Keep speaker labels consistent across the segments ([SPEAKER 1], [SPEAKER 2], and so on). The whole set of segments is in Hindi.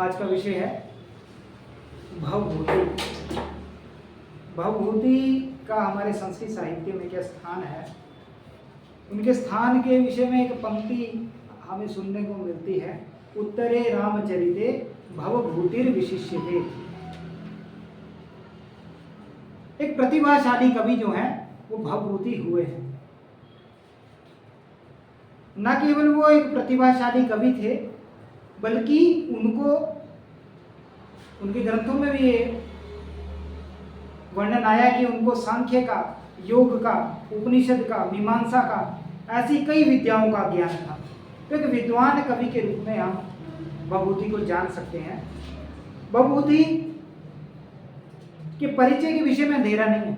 [SPEAKER 1] आज का विषय है भवभूति। भवभूति का हमारे संस्कृत साहित्य में क्या स्थान है, उनके स्थान के विषय में एक पंक्ति हमें सुनने को मिलती है, उत्तरे रामचरिते भवभूतिर विशिष्यते। एक प्रतिभाशाली कवि जो हैं वो भवभूति हुए हैं। न केवल वो एक प्रतिभाशाली कवि थे, बल्कि उनको उनके ग्रंथों में भी ये वर्णन आया कि उनको सांख्य का, योग का, उपनिषद का, मीमांसा का, ऐसी कई विद्याओं का ज्ञान था। तो एक विद्वान कवि के रूप में हम भवभूति को जान सकते हैं। भवभूति के परिचय के विषय में अंधेरा नहीं है।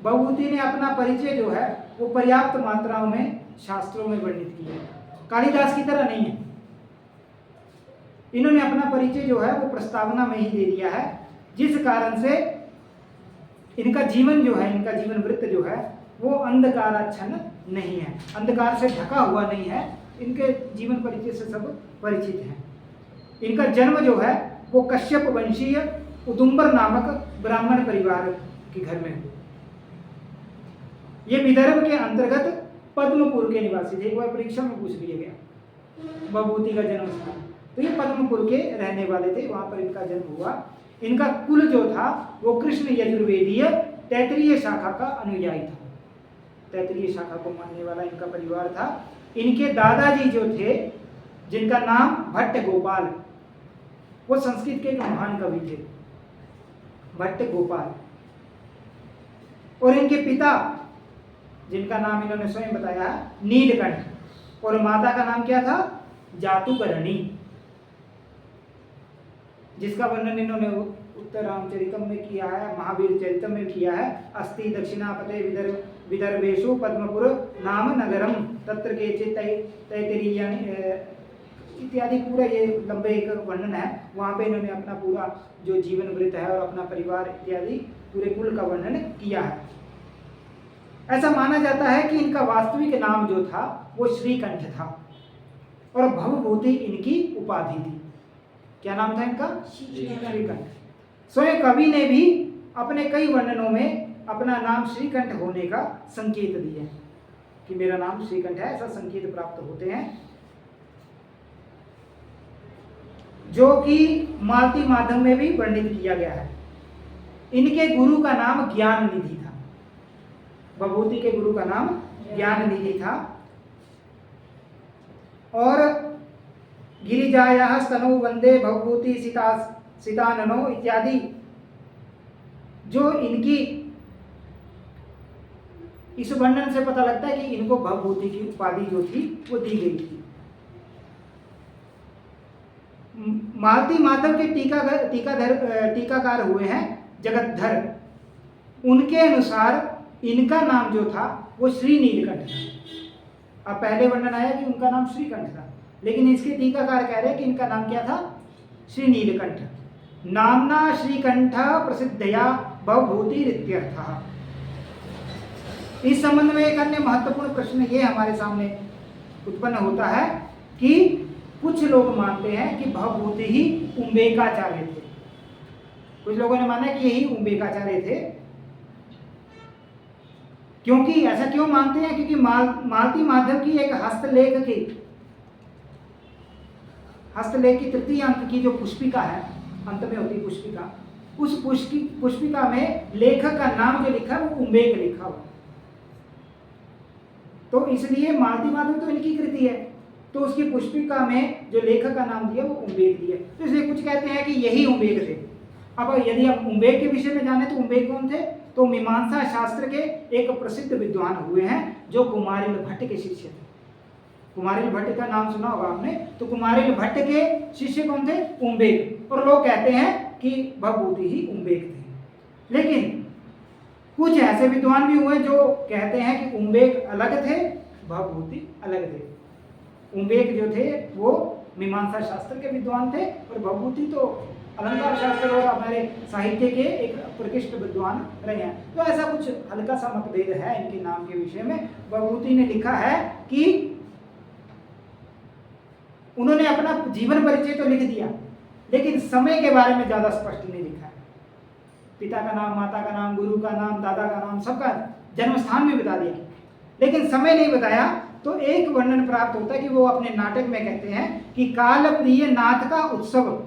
[SPEAKER 1] भवभूति ने अपना परिचय जो है वो पर्याप्त मात्राओं में शास्त्रों में वर्णित किया है, कालिदास की तरह नहीं है। इन्होंने अपना परिचय जो है वो प्रस्तावना में ही दे दिया है, जिस कारण से इनका जीवन जो है, इनका जीवन वृत्त जो है वो अंधकाराच्छन्न नहीं है, अंधकार से ढका हुआ नहीं है। इनके जीवन परिचय से सब परिचित हैं। इनका जन्म जो है वो कश्यप वंशीय उदुम्बर नामक ब्राह्मण परिवार के घर में हुआ। ये विदर्भ के अंतर्गत पद्मपुर के निवासी थे। एक बार परीक्षा में पूछ लिया गया भवभूति का जन्म स्थान, तो ये पद्मपुर के रहने वाले थे, वहां पर इनका जन्म हुआ। इनका कुल जो था वो कृष्ण यजुर्वेदीय तैतरीय शाखा का अनुयायी था। तैतरीय शाखा को मानने वाला इनका परिवार था। इनके दादाजी जो थे, जिनका नाम भट्ट गोपाल, वो संस्कृत के एक महान कवि थे, भट्ट गोपाल। और इनके पिता, जिनका नाम इन्होंने स्वयं बताया नीलकंठ, और माता का नाम क्या था, जातुकर्णी, जिसका वर्णन इन्होंने उत्तर रामचरितम में किया है, महावीर चरितम में किया है। अस्ति दक्षिणापते विदर्भेषु पद्मपुर नाम नगरम तत्र केचित् तैतरीयानि इत्यादि पूरा ये लंबे एक वर्णन है। वहाँ पे इन्होंने अपना पूरा जो जीवन वृत्त है और अपना परिवार इत्यादि पूरे कुल का वर्णन किया है। ऐसा माना जाता है कि इनका वास्तविक नाम जो था वो श्रीकंठ था और भवभूति इनकी उपाधि थी। क्या नाम था इनका? श्रीकंठ। स्वयं कवि ने भी अपने कई वर्णनों में अपना नाम श्रीकंठ होने का संकेत दिया है कि मेरा नाम श्रीकंठ है, ऐसा संकेत प्राप्त होते हैं, जो कि मालती माधव में भी वर्णित किया गया है। इनके गुरु का नाम ज्ञान निधि था। भवभूति के गुरु का नाम ज्ञान निधि था। और गिरिजायाः स्तनौ वंदे भवभूति सिताननो इत्यादि जो इनकी इस वर्णन से पता लगता है कि इनको भवभूति की उपाधि जो थी वो दी गई थी। मालती माधव के टीकाकार हुए हैं जगतधर। उनके अनुसार इनका नाम जो था वो श्री नीलकंठ था। अब पहले वर्णन आया कि उनका नाम श्रीकंठ था, लेकिन इसके टीकाकार कह रहे हैं कि इनका नाम क्या था, श्री नीलकंठ। नामना श्रीकंठ प्रसिद्धया भवभूति इत्यर्थः। इस संबंध में एक अन्य महत्वपूर्ण प्रश्न ये हमारे सामने उत्पन्न होता है कि कुछ लोग मानते हैं कि भवभूति ही उम्बेकाचार्य थे। कुछ लोगों ने माना कि यही उम्बेकाचार्य थे। क्योंकि ऐसा क्यों मानते हैं? क्योंकि मालती माधव की एक हस्तलेख की तृतीय अंक की जो पुष्पिका है, अंत में होती पुष्पिका, उस पुष्पिका में लेखक का नाम जो लिखा है वो उम्बेक लिखा हुआ। तो इसलिए मालती माधव तो इनकी कृति है, तो उसकी पुष्पिका में जो लेखक का नाम दिया वो उम्बेक दिया। तो इसलिए कुछ कहते हैं कि यही उम्बेक थे। अब यदि हम उम्बेक के विषय में जाने तो उम्बेक कौन थे? तो मीमांसा शास्त्र के एक प्रसिद्ध विद्वान हुए हैं जो कुमारिल भट्ट के शिष्य थे। कुमारिल भट्ट का नाम सुना होगा आपने। तो कुमारिल भट्ट के शिष्य कौन थे? उम्बेक। और लोग कहते हैं कि भवभूति ही उम्बेक थे। लेकिन कुछ ऐसे विद्वान भी हुए जो कहते हैं कि उम्बेक अलग थे, भवभूति अलग थे। उम्बेक जो थे वो मीमांसा शास्त्र के विद्वान थे और भवभूति तो अलंकार शास्त्र और हमारे साहित्य के एक प्रतिष्ठित विद्वान रहे हैं। तो ऐसा कुछ हल्का सा मतभेद है इनके नाम के विषय में। भवभूति ने लिखा है कि उन्होंने अपना जीवन परिचय तो लिख दिया, लेकिन समय के बारे में ज़्यादा स्पष्ट नहीं लिखा है। पिता का नाम, माता का नाम, गुरु का नाम, दादा का नाम, सबका जन्म स्थान भी बता दिया, लेकिन समय नहीं बताया। तो एक वर्णन प्राप्त होता है कि वो अपने नाटक में कहते हैं कि कालप्रिय नाथ का उत्सव,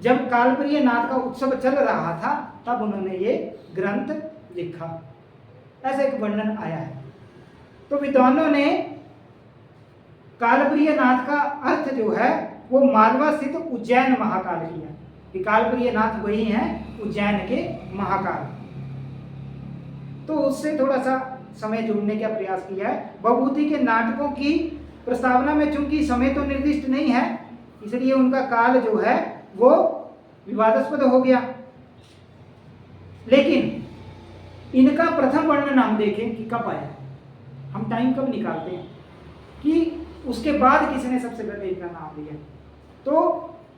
[SPEAKER 1] जब कालप्रिय नाथ का उत्सव चल रहा था तब उन्होंने ये ग्रंथ लिखा, ऐसा एक वर्णन आया है। तो विद्वानों ने कालप्रिय नाथ का अर्थ जो है वो मालवा स्थित उज्जैन महाकाल किया, कि कालप्रिय नाथ वही हैं उज्जैन के महाकाल। तो उससे थोड़ा सा समय जोड़ने का प्रयास किया है। भवभूति के नाटकों की प्रस्तावना में चूंकि समय तो निर्दिष्ट नहीं है, इसलिए उनका काल जो है वो विवादास्पद हो गया। लेकिन इनका प्रथम वर्णन हम देखें कि कब आया, हम टाइम कब निकालते हैं कि उसके बाद किसने सबसे पहले इनका नाम लिया। तो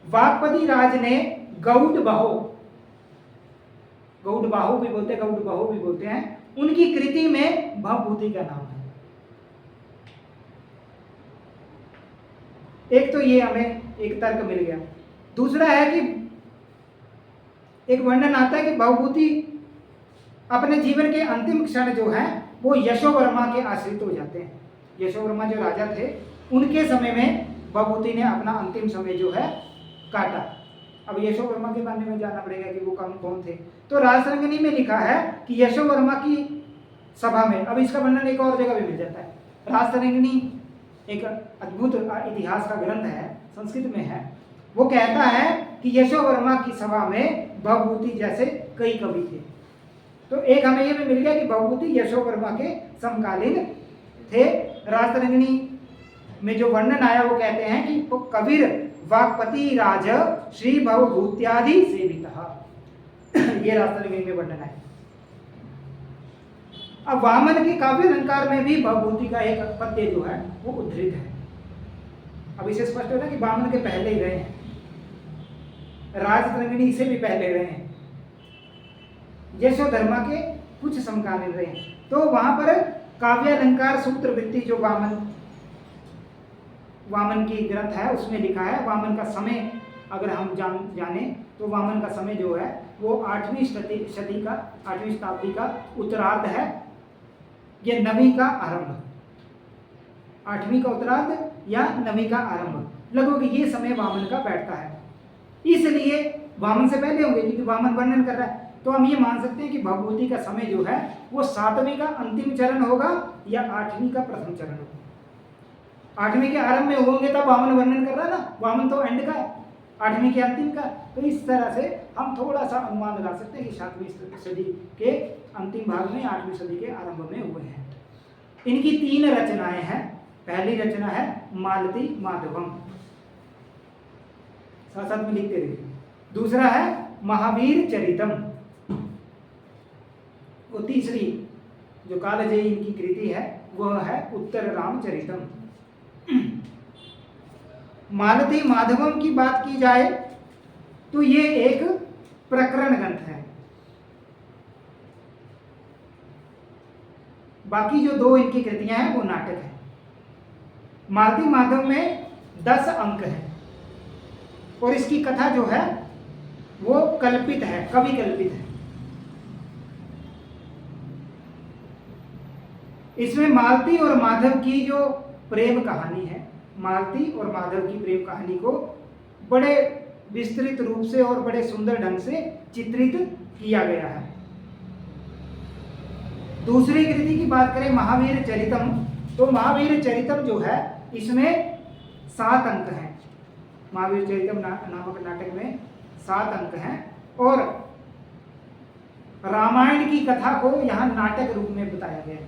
[SPEAKER 1] वागपति राज ने गौड़ बाहु भी बोलते हैं, गौड़ बाहु भी बोलते हैं, उनकी कृति में भवभूति का नाम है। एक तो ये हमें एक तर्क मिल गया। दूसरा है कि एक वर्णन आता है कि भवभूति अपने जीवन के अंतिम क्षण जो है वो यशोवर्मा के आश्रित हो जाते हैं। यशोवर्मा जो राजा थे उनके समय में भवभूति ने अपना अंतिम समय जो है काटा। अब यशोवर्मा के बारे में जानना पड़ेगा कि वो कौन थे। तो राजतरंगिणी में लिखा है कि यशोवर्मा की सभा में, अब इसका वर्णन एक और जगह भी मिल जाता है। राजतरंगिणी एक अद्भुत इतिहास का ग्रंथ है, संस्कृत में है। वो कहता है कि यशोवर्मा की सभा में भवभूति जैसे कई कवि थे। तो एक हमें ये भी मिल गया कि भवभूति यशोवर्मा के समकालीन थे। राजतरंगिणी में जो वर्णन आया वो कहते हैं कि कबीर वागपति राज श्री भवभूत्यादि सेवितः, ये राजतरंगिणी में वर्णन है। अब वामन के काव्य अलंकार में भी भवभूति का एक पद्य जो है वो उद्धृत है। अब इसे स्पष्ट होना कि वामन के पहले ही रहे हैं, राजतरंगिणी से भी पहले रहे हैं, यशोधर्मा के कुछ समकालीन रहे हैं। तो वहां पर काव्य अलंकार सूत्र वृत्ति जो वामन की ग्रंथ है उसमें लिखा है। वामन का समय अगर हम जाने तो वामन का समय जो है वो 8वीं शताब्दी का उत्तरार्ध है, ये 9वीं का आरंभ, 8वीं का उत्तरार्ध या 9वीं का आरंभ, लगभग ये समय वामन का बैठता है। इसलिए वामन से पहले होंगे क्योंकि वामन वर्णन कर रहा है। तो हम ये मान सकते हैं कि भवभूति का समय जो है वो 7वीं का अंतिम चरण होगा या 8वीं का प्रथम चरण होगा। 8वीं के आरंभ में होंगे तब वामन वर्णन कर रहा है ना, वामन तो एंड का है, 8वीं के अंतिम का। तो इस तरह से हम थोड़ा सा अनुमान लगा सकते हैं कि 7वीं सदी के अंतिम भाग में 8वीं सदी के आरंभ में हुए हैं। इनकी 3 रचनाएं हैं। पहली रचना है मालती माधवम, साथ साथ में लिखते रहिए। दूसरा है महावीर चरितम, वो तीसरी जो कालजयी इनकी कृति है वह है उत्तर रामचरितम। मालती माधवम की बात की जाए तो ये एक प्रकरण ग्रंथ है। बाकी जो 2 इनकी कृतियां हैं वो नाटक है। मालती माधव में 10 अंक हैं और इसकी कथा जो है वो कल्पित है, कवि कल्पित है। इसमें मालती और माधव की जो प्रेम कहानी है, मालती और माधव की प्रेम कहानी को बड़े विस्तृत रूप से और बड़े सुंदर ढंग से चित्रित किया गया है। दूसरी कृति की बात करें महावीर चरितम, तो महावीर चरितम जो है इसमें 7 अंक हैं। महावीर चरितम नामक नाटक में 7 अंक हैं और रामायण की कथा को यहां नाटक रूप में बताया गया है।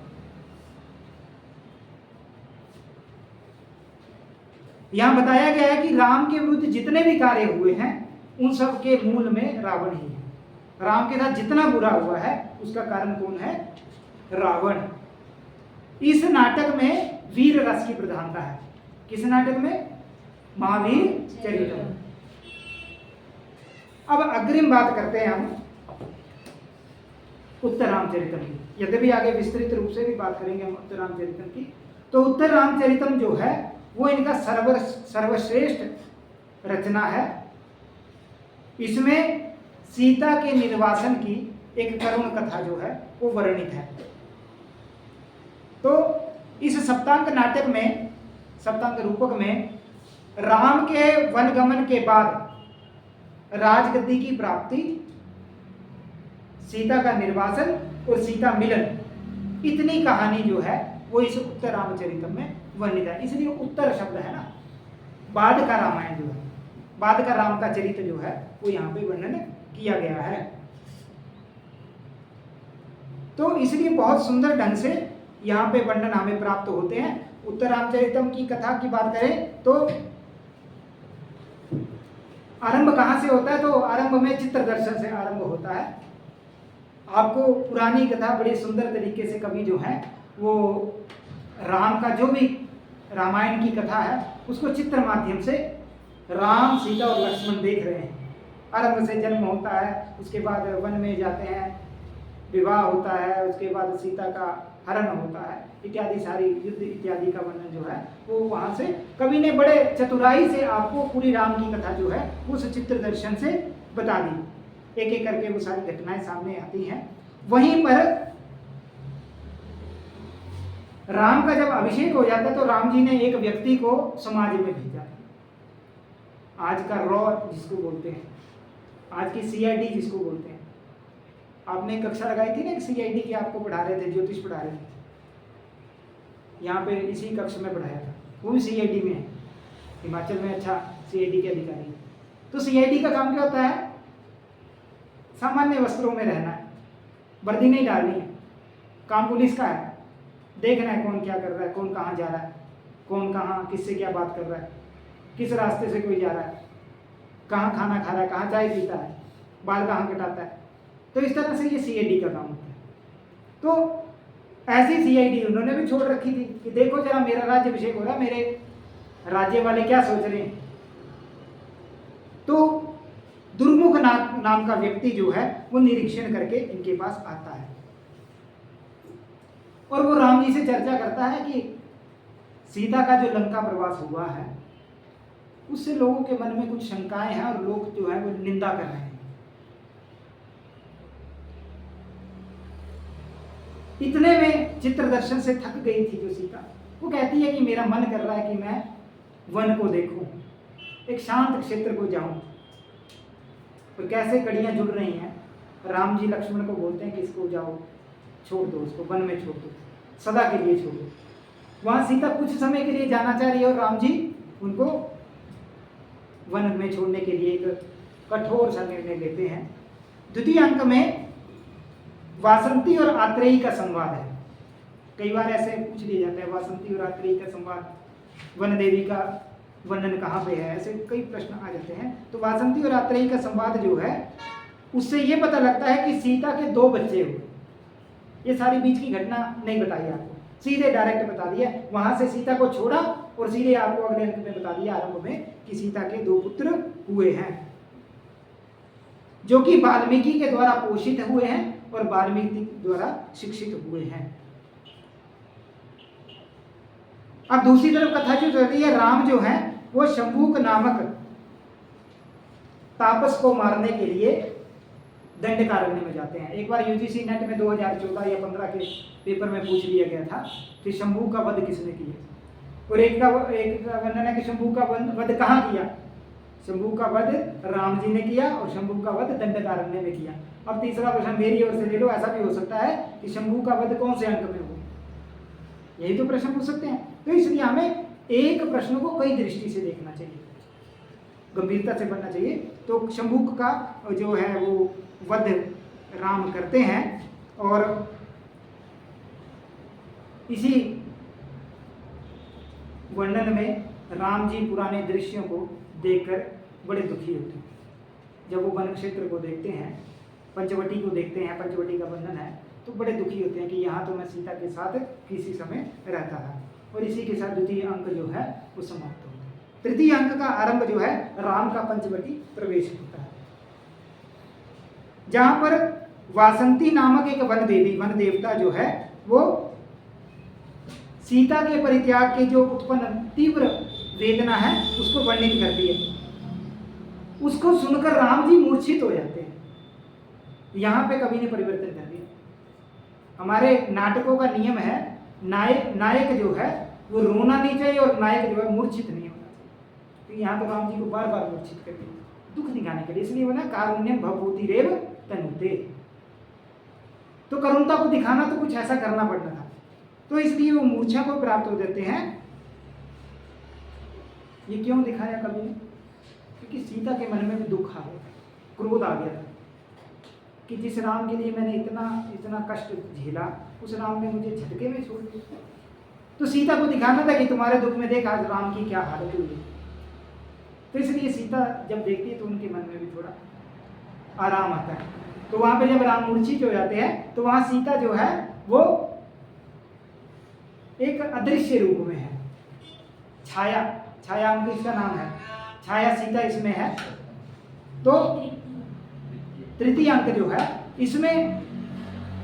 [SPEAKER 1] यहां बताया गया है कि राम के विरुद्ध जितने भी कार्य हुए हैं उन सब के मूल में रावण ही है। राम के साथ जितना बुरा हुआ है उसका कारण कौन है? रावण। इस नाटक में वीर रस की प्रधानता है। किस नाटक में? महावीर चरितम। अब अग्रिम बात करते हैं हम उत्तर रामचरितम की। यद्यपि आगे विस्तृत रूप से भी बात करेंगे हम उत्तर रामचरितम की। तो उत्तर रामचरितम जो है वो इनका सर्वश्रेष्ठ रचना है इसमें सीता के निर्वासन की एक करुण कथा जो है वो वर्णित है। तो इस सप्तांग नाटक में, सप्तांग रूपक में, राम के वनगमन के बाद राजगद्दी की प्राप्ति, सीता का निर्वासन और सीता मिलन, इतनी कहानी जो है वो इस उत्तर रामचरितम में वर्णित है। इसलिए उत्तर शब्द है ना, बाद का रामायण जो है, बाद का राम का चरित्र जो है वो यहाँ पे वर्णन किया गया है। तो इसलिए बहुत सुंदर ढंग से यहाँ पे वर्णन हमें प्राप्त होते हैं। उत्तर रामचरितम की कथा की बात करें तो आरंभ कहाँ से होता है? तो आरंभ में चित्र दर्शन से आरंभ होता है। आपको पुरानी कथा बड़ी सुंदर तरीके से कवि जो है वो राम का जो भी रामायण की कथा है उसको चित्र माध्यम से राम, सीता और लक्ष्मण देख रहे हैं। आरंभ से जन्म होता है, उसके बाद वन में जाते हैं, विवाह होता है, उसके बाद सीता का हरण होता है, इत्यादि सारी युद्ध इत्यादि का वर्णन जो है वो वहाँ से कवि ने बड़े चतुराई से आपको पूरी राम की कथा जो है उस चित्र दर्शन से बता दी। एक एक करके वो सारी घटनाएं सामने आती हैं। वहीं पर राम का जब अभिषेक हो जाता है तो राम जी ने एक व्यक्ति को समाज में भेजा, आज का रॉ जिसको बोलते हैं, आज की सीआईडी जिसको बोलते हैं। आपने कक्षा लगाई थी ना कि सीआईडी की आपको पढ़ा रहे थे, ज्योतिष पढ़ा रहे थे, यहाँ पे इसी कक्ष में पढ़ाया था, वो भी सीआईडी में है, हिमाचल में अच्छा सीआईडी के अधिकारी है। तो सीआईडी का काम क्या होता है? सामान्य वस्त्रों में रहना है, वर्दी नहीं डालनी है। काम पुलिस का है, देखना है कौन क्या कर रहा है, कौन कहाँ जा रहा है, कौन कहाँ किससे क्या बात कर रहा है, किस रास्ते से कोई जा रहा है, कहाँ खाना खा रहा है, कहाँ चाय पीता है, बाल कहाँ कटाता है। तो इस तरह से ये सीआईडी का काम होता है। तो ऐसी सीआईडी उन्होंने भी छोड़ रखी थी कि देखो जरा मेरा राज्याभिषेक हो रहा है, मेरे राज्य वाले क्या सोच रहे हैं। तो दुर्मुख नाम का व्यक्ति जो है वो निरीक्षण करके इनके पास आता है और वो राम जी से चर्चा करता है कि सीता का जो लंका प्रवास हुआ है उससे लोगों के मन में कुछ शंकाएं हैं और लोग जो है वो निंदा कर रहे हैं। इतने में चित्र दर्शन से थक गई थी जो सीता, वो कहती है कि मेरा मन कर रहा है कि मैं वन को देखूं, एक शांत क्षेत्र को जाऊं। तो कैसे कड़ियां जुड़ रही हैं। राम जी लक्ष्मण को बोलते हैं कि इसको जाओ, छोड़ दो, उसको वन में छोड़ दो, सदा के लिए छोड़ दो। वहां सीता कुछ समय के लिए जाना चाह रही है और राम जी उनको वन में छोड़ने के लिए एक कठोर सा निर्णय लेते हैं। द्वितीय अंक में वासंती और आत्रेयी का संवाद है। कई बार ऐसे पूछ लिया जाता है वासंती और आत्रेयी का संवाद, वन देवी का वर्णन कहाँ पे है, ऐसे कई प्रश्न आ जाते हैं। तो वासंती और आत्रेयी का संवाद जो है उससे ये पता लगता है कि सीता के 2 बच्चे हुए। ये सारी बीच की घटना नहीं बताई आपको, सीधे डायरेक्ट बता दिया। वहां से सीता को छोड़ा और सीधे आपको अगले अंक में बता दिया आरंभ में कि सीता के 2 पुत्र हुए हैं जो कि वाल्मीकि के द्वारा पोषित हुए हैं और वाल्मीकि द्वारा शिक्षित हुए हैं। अब दूसरी तरफ कथा जो चल रही है, राम जो है वो शंभूक नामक तापस को मारने के लिए दंडकारण्य में जाते हैं। एक बार यूजीसी नेट में 2014 या 15 के पेपर में पूछ लिया गया था कि शंभू का वध किसने किया, और एक का वर्णन है कि शंभू का वध कहाँ किया। शंभू का वध राम जी ने किया और शंभू का वध दंडकारण्य में किया। अब तीसरा प्रश्न मेरी ओर से ले लो, ऐसा भी हो सकता है कि शंभू का वध कौन से अंक में हो, यही तो प्रश्न पूछ सकते हैं। तो इसलिए हमें एक प्रश्न को कई दृष्टि से देखना चाहिए, गंभीरता से पढ़ना चाहिए। तो शंभूक का जो है वो वध राम करते हैं और इसी वर्णन में राम जी पुराने दृश्यों को देखकर बड़े दुखी होते हैं। जब वो वन क्षेत्र को देखते हैं, पंचवटी को देखते हैं, पंचवटी का वर्णन है, तो बड़े दुखी होते हैं कि यहाँ तो मैं सीता के साथ किसी समय रहता था। और इसी के साथ द्वितीय अंक जो है वो समाप्त होता है। तृतीय अंक का आरंभ जो है राम का पंचवटी प्रवेश होता है, जहां पर वासंती नामक एक वन देवता जो है वो सीता के परित्याग के जो उत्पन्न तीव्र वेदना है उसको वर्णित करती है। उसको सुनकर राम जी मूर्छित हो जाते हैं। यहाँ पे कवि ने परिवर्तन कर दिया। हमारे नाटकों का नियम है, नायक जो है वो रोना नहीं चाहिए और नायक जो है मूर्छित नहीं होना चाहिए। तो यहाँ तो राम जी को बार बार मूर्छित कर दिया दुख दिखाने के लिए, इसलिए बोला कारुण्यम भवभूति रेव तनुते। तो करुणता को दिखाना तो कुछ ऐसा करना पड़ता था, तो इसलिए वो मूर्छा को प्राप्त हो जाते हैं। ये क्यों दिखाया कवि ने? क्योंकि सीता के मन में भी दुख आ गया, क्रोध आ गया था कि जिस राम के लिए मैंने इतना कष्ट झेला, उस राम ने मुझे झटके में छोड़ दिया। तो सीता को दिखाना था कि तुम्हारे दुख में देख आज राम की क्या हालत हुई है। तो इसलिए सीता जब देखती है तो उनके मन में भी थोड़ा आराम आता है। तो वहां पे जब राम मूर्छित हो जाते हैं तो वहां सीता जो है वो एक अदृश्य रूप में है। छाया उनकी इसका नाम है, छाया सीता इसमें है। तो तृतीय अंक जो है इसमें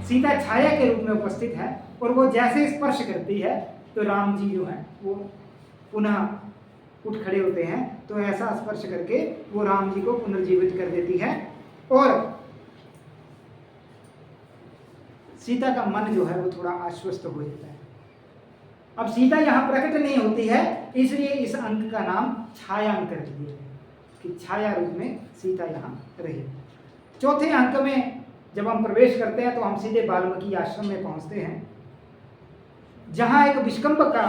[SPEAKER 1] सीता छाया के रूप में उपस्थित है, और वो जैसे स्पर्श करती है तो राम जी जो है वो पुनः उठ खड़े होते हैं। तो ऐसा स्पर्श करके वो राम जी को पुनर्जीवित कर देती है, और सीता का मन जो है वो थोड़ा आश्वस्त हो जाता है। अब सीता यहाँ प्रकट नहीं होती है, इसलिए इस अंक का नाम छाया अंक रख दिया है कि छाया रूप में सीता यहाँ रही। चौथे अंक में जब हम प्रवेश करते हैं तो हम सीधे वाल्मीकि आश्रम में पहुंचते हैं, जहां एक विष्कंभक का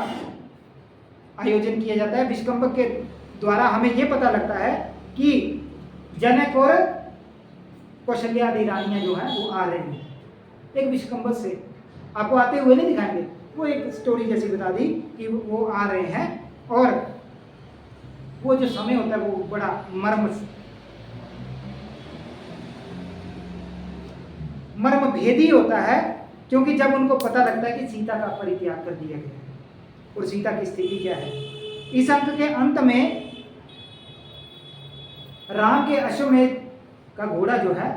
[SPEAKER 1] आयोजन किया जाता है। विष्कंभक के द्वारा हमें यह पता लगता है कि जनक और कौशल्या आदि रानियां जो है वो आ रही हैं। एक विष्कंभक से आपको आते हुए नहीं दिखाएंगे, वो एक स्टोरी जैसी बता दी कि वो आ रहे हैं, और वो जो समय होता है वो बड़ा मर्म भेदी होता है, क्योंकि जब उनको पता लगता है कि सीता का परित्याग कर दिया गया है और सीता की स्थिति क्या है। इस अंक के अंत में राम के अश्वमेध का घोड़ा जो है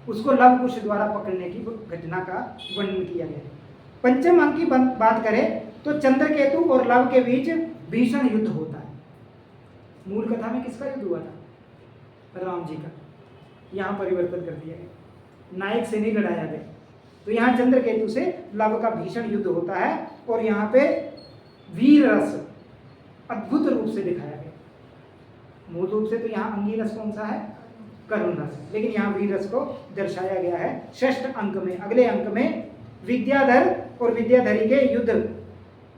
[SPEAKER 1] उसको लव कुश द्वारा पकड़ने की घटना का वर्णन किया गया है। पंचम अंक की बात करें तो चंद्रकेतु और लव के बीच भीषण युद्ध होता है। मूल कथा में किसका युद्ध हुआ था? राम जी का। यहाँ परिवर्तन कर दिया गया, नायक से नहीं लड़ाया गया। तो यहाँ चंद्रकेतु से लव का भीषण युद्ध होता है, और यहाँ पे वीर रस अद्भुत रूप से दिखाया गया। मूल रूप से तो यहाँ अंगी रस कौन सा है? करुण रस, लेकिन यहाँ वीर रस को दर्शाया गया है। षष्ठ अंक में, अगले अंक में विद्याधर और विद्याधरी के युद्ध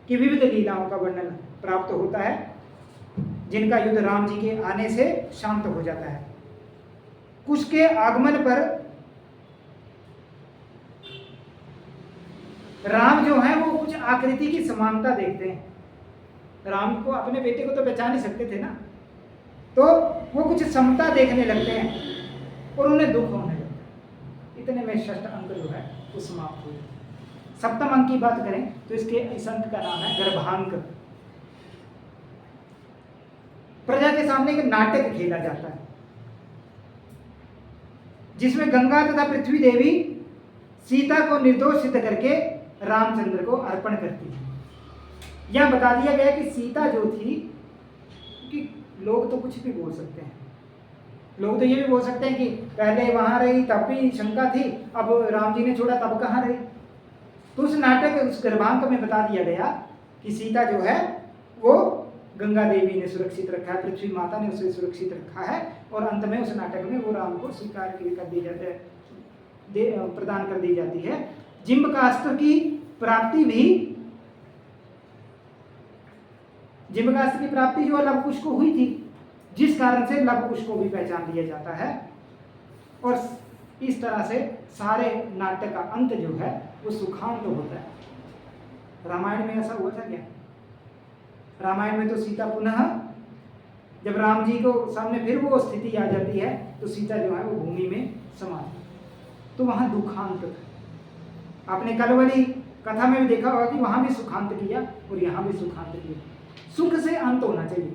[SPEAKER 1] की विविध लीलाओं का वर्णन प्राप्त होता है, जिनका युद्ध राम जी के आने से शांत हो जाता है। कुश के आगमन पर राम जो है वो कुछ आकृति की समानता देखते हैं। राम को, अपने बेटे को तो पहचान नहीं सकते थे ना, तो वो कुछ समता देखने लगते हैं और उन्हें दुख होने लगता है। इतने में षष्ठ अंक जो है वो समाप्त हो जाता है। सप्तम अंक की बात करें तो इसके इस अंक का नाम है गर्भांक। प्रजा के सामने एक नाटक खेला जाता है, जिसमें गंगा तथा पृथ्वी देवी सीता को निर्दोष सिद्ध करके रामचंद्र को अर्पण करती है। यह बता दिया गया कि सीता जो थी, कि लोग तो कुछ भी बोल सकते हैं, लोग तो ये भी बोल सकते हैं कि पहले वहां रही तब भी शंका थी, अब राम जी ने छोड़ा तब कहाँ रही। तो उस नाटक, उस गर्भांक में बता दिया गया कि सीता जो है वो गंगा देवी ने सुरक्षित रखा है, पृथ्वी माता ने उसे सुरक्षित रखा है, और अंत में उस नाटक में वो राम को स्वीकार कर दी जाती है, प्रदान कर दी जाती है। जिम्बकास्त्र की प्राप्ति जो है लव कुश को हुई थी, जिस कारण से लव कुश को भी पहचान लिया जाता है, और इस तरह से सारे नाटक का अंत जो है वो सुखांत होता है। रामायण में ऐसा हुआ था क्या? रामायण में तो सीता पुनः, जब राम जी को सामने फिर वो स्थिति आ जाती है तो सीता जो है वो भूमि में समाती, तो वहां दुखांत था। आपने कल वाली कथा में भी देखा होगा कि वहां भी सुखांत किया और यहाँ भी सुखांत किया। सुख से अंत होना चाहिए,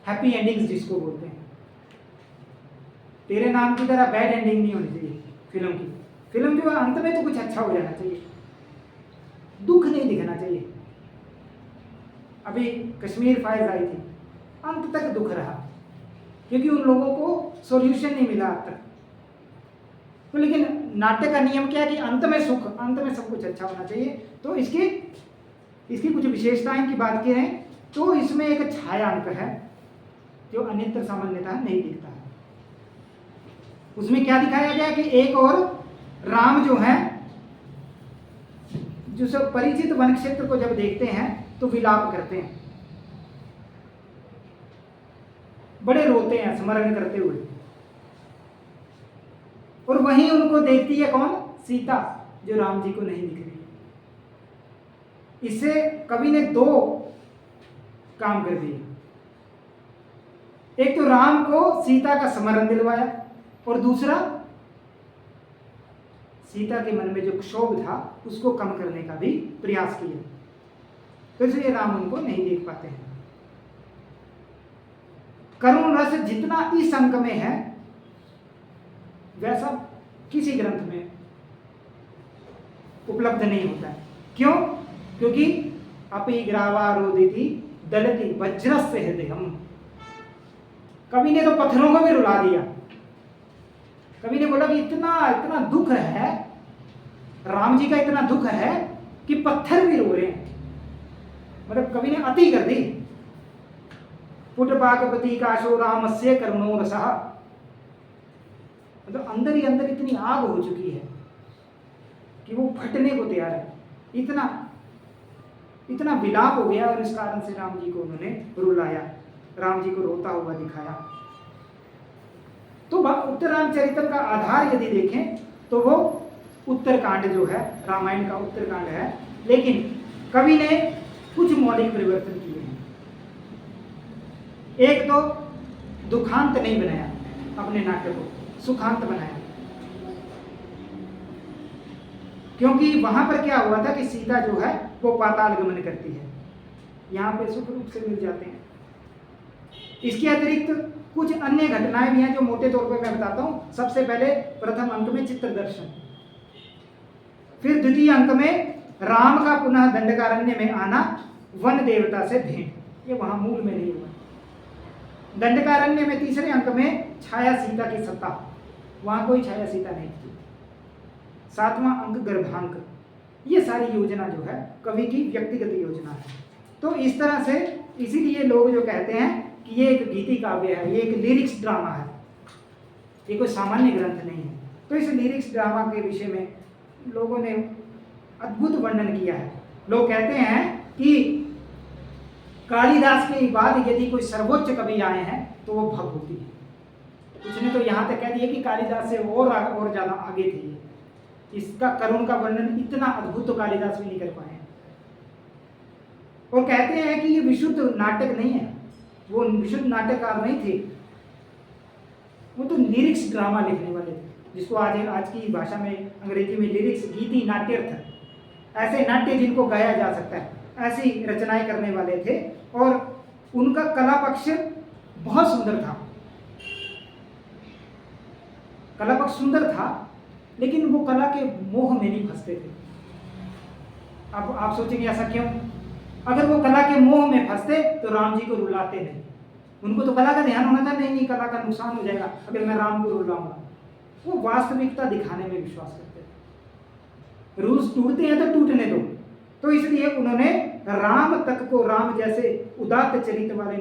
[SPEAKER 1] हैप्पी एंडिंग्स जिसको बोलते हैं। तेरे नाम की तरह बैड एंडिंग नहीं होनी चाहिए फिल्म की। फिल्म जो है अंत में तो कुछ अच्छा हो जाना चाहिए, दुख नहीं दिखना चाहिए। अभी कश्मीर फाइल्स आई थी, अंत तक दुख रहा, क्योंकि उन लोगों को सॉल्यूशन नहीं मिला अब तक। तो लेकिन नाट्य का नियम क्या है कि अंत में सुख, अंत में सब कुछ अच्छा होना चाहिए। तो इसकी कुछ विशेषताएं की बात करें तो इसमें एक छाया अंक है जो अन्यत्र सामान्यतः नहीं दिखता है। उसमें क्या दिखाया गया कि एक और राम जो है, जो सब परिचित वन क्षेत्र को जब देखते हैं तो विलाप करते हैं, बड़े रोते हैं स्मरण करते हुए। और वहीं उनको देखती है कौन? सीता, जो राम जी को नहीं दिख रही। इससे कवि ने दो काम कर दिए। एक तो राम को सीता का स्मरण दिलवाया, और दूसरा सीता के मन में जो क्षोभ था उसको कम करने का भी प्रयास किया। तो इसलिए राम उनको नहीं देख पाते हैं। करुण रस जितना इस अंक में है वैसा किसी ग्रंथ में उपलब्ध नहीं होता है। क्यों? क्योंकि अपि ग्रावारोदिति दलति वज्रस्य हृदयम्। कवि ने तो पत्थरों को भी रुला दिया। कवि ने बोला कि इतना दुख है, राम जी का इतना दुख है कि पत्थर भी रो रहे हैं। मतलब कवि ने अति कर दी। पुटपाकपति काशो रामस्य करुणो रसः। मतलब अंदर ही अंदर इतनी आग हो चुकी है कि वो फटने को तैयार है। इतना विलाप हो गया, और इस कारण से राम जी को उन्होंने रुलाया, राम जी को रोता हुआ दिखाया। तो उत्तर रामचरितम का आधार यदि देखें तो वो उत्तरकांड जो है, रामायण का उत्तरकांड है। लेकिन कवि ने कुछ मौलिक परिवर्तन किए हैं। एक तो दुखांत नहीं बनाया अपने नाट्य को, सुखांत बनाया। क्योंकि वहां पर क्या हुआ था कि सीता जो है वो पाताल गमन करती है, यहां पे सुख रूप से मिल जाते हैं। इसके अतिरिक्त कुछ अन्य घटनाएं भी हैं जो मोटे तौर पर मैं बताता हूं। सबसे पहले प्रथम अंक में चित्र दर्शन, फिर द्वितीय अंक में राम का पुनः दंडकारण्य में आना, वन देवता से भेंट, ये वहां मूल में नहीं हुआ। दंडकारण्य में तीसरे अंक में छाया सीता की सत्ता, वहां कोई छाया सीता नहीं थी। सातवां अंक गर्भांक। ये सारी योजना जो है कवि की व्यक्तिगत योजना है। तो इस तरह से इसीलिए लोग जो कहते हैं कि ये एक गीति काव्य है, ये एक लिरिक्स ड्रामा है, ये कोई सामान्य ग्रंथ नहीं है। तो इस लिरिक्स ड्रामा के विषय में लोगों ने अद्भुत वर्णन किया है। लोग कहते हैं कि कालिदास के बाद यदि कोई सर्वोच्च कवि आए हैं तो वो भगवती है। कुछ ने तो यहाँ तक कह दिया कि कालिदास से और ज़्यादा आगे थी। इसका करुण का वर्णन इतना अद्भुत तो कालिदास भी नहीं कर पाए। और कहते हैं कि ये विशुद्ध नाटक नहीं है, वो विशुद्ध नाटककार नहीं थे, वो तो लिरिक्स ड्रामा लिखने वाले थे, जिसको आज की भाषा में अंग्रेजी में लिरिक्स, गीति, नाट्यर्थ, ऐसे नाट्य जिनको गाया जा सकता है, ऐसी रचनाएं करने वाले थे। और उनका कला पक्ष बहुत सुंदर था, कला पक्ष सुंदर था, लेकिन वो कला के मोह में नहीं फंसते थे। अब आप सोचेंगे ऐसा क्यों? अगर वो कला के मोह में फंसते तो राम जी को रुलाते नहीं। उनको तो कला का ध्यान होना था, नहीं कला का नुकसान हो जाएगा अगर मैं राम को रुलाऊंगा। वो वास्तविकता दिखाने में विश्वास करते थे। रूस टूटते हैं तो टूटने दो। तो इसलिए उन्होंने राम तक को, राम जैसे उदात्त चरित्र वाले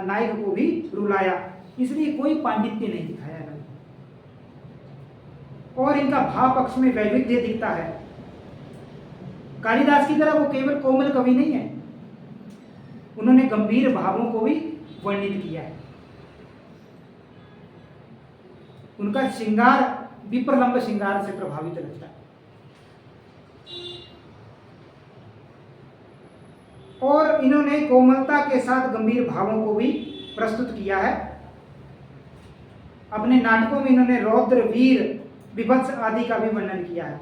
[SPEAKER 1] नायक को भी रुलाया। इसलिए कोई पांडित्य नहीं दिखाया है। और इनका भाव पक्ष में वैविध्य दिखता है। कालिदास की तरह वो केवल कोमल कवि नहीं है, उन्होंने गंभीर भावों को भी वर्णित किया है। उनका श्रृंगार विप्रलंब श्रृंगार से प्रभावित लगता है। और इन्होंने कोमलता के साथ गंभीर भावों को भी प्रस्तुत किया है। अपने नाटकों में इन्होंने रौद्र, वीर, विभत्स आदि का भी वर्णन किया है।